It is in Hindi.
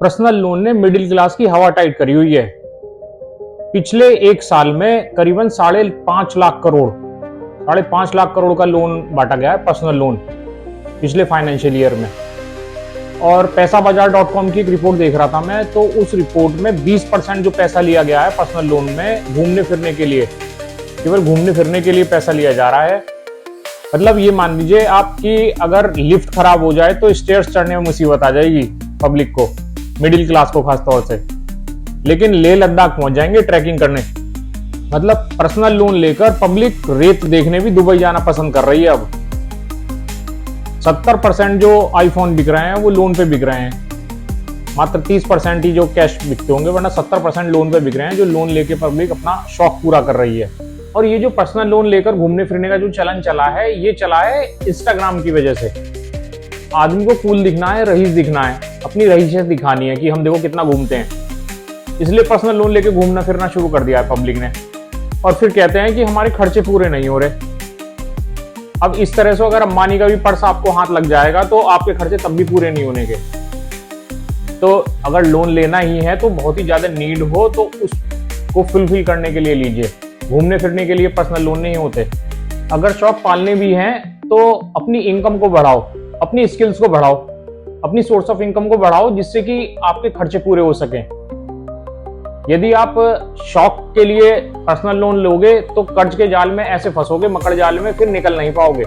पर्सनल लोन ने मिडिल क्लास की हवा टाइट करी हुई है। पिछले एक साल में करीबन 5.5 लाख करोड़ का लोन बांटा गया है, पर्सनल लोन, पिछले फाइनेंशियल ईयर में। और पैसा बाजार .com की एक रिपोर्ट देख रहा था मैं, तो उस रिपोर्ट में 20% जो पैसा लिया गया है पर्सनल लोन में घूमने फिरने के लिए, केवल घूमने फिरने के लिए पैसा लिया जा रहा है। मतलब ये मान लीजिए आपकी अगर लिफ्ट खराब हो जाए तो स्टेयर्स चढ़ने में मुसीबत आ जाएगी पब्लिक को, मिडिल क्लास को खास तौर से, लेकिन लेह लद्दाख पहुंच जाएंगे ट्रैकिंग करने। मतलब पर्सनल लोन लेकर पब्लिक रेत देखने भी दुबई जाना पसंद कर रही है। अब 70% जो आईफोन बिक रहे हैं वो लोन पे बिक रहे हैं, मात्र 30% ही जो कैश बिकते होंगे, वरना 70% लोन पे बिक रहे हैं, जो लोन लेके पब्लिक अपना शौक पूरा कर रही है। और ये जो पर्सनल लोन लेकर घूमने फिरने का जो चलन चला है, ये चला है इंस्टाग्राम की वजह से। आदमी को कूल दिखना है, रईस दिखना है, अपनी रईसियत दिखानी है कि हम देखो कितना घूमते हैं, इसलिए पर्सनल लोन लेके घूमना फिरना शुरू कर दिया है पब्लिक ने। और फिर कहते हैं कि हमारे खर्चे पूरे नहीं हो रहे। अब इस तरह से अगर अंबानी का भी पर्स आपको हाथ लग जाएगा तो आपके खर्चे तब भी पूरे नहीं होने के। तो अगर लोन लेना ही है तो बहुत ही ज्यादा नीड हो तो उसको फुलफिल करने के लिए लीजिए। घूमने फिरने के लिए पर्सनल लोन नहीं होते। अगर शौक पालने भी हैं तो अपनी इनकम को बढ़ाओ, अपनी स्किल्स को बढ़ाओ, अपनी सोर्स ऑफ इनकम को बढ़ाओ, जिससे कि आपके खर्चे पूरे हो सकें। यदि आप शौक के लिए पर्सनल लोन लोगे तो कर्ज के जाल में ऐसे फंसोगे, मकड़ जाल में, फिर निकल नहीं पाओगे।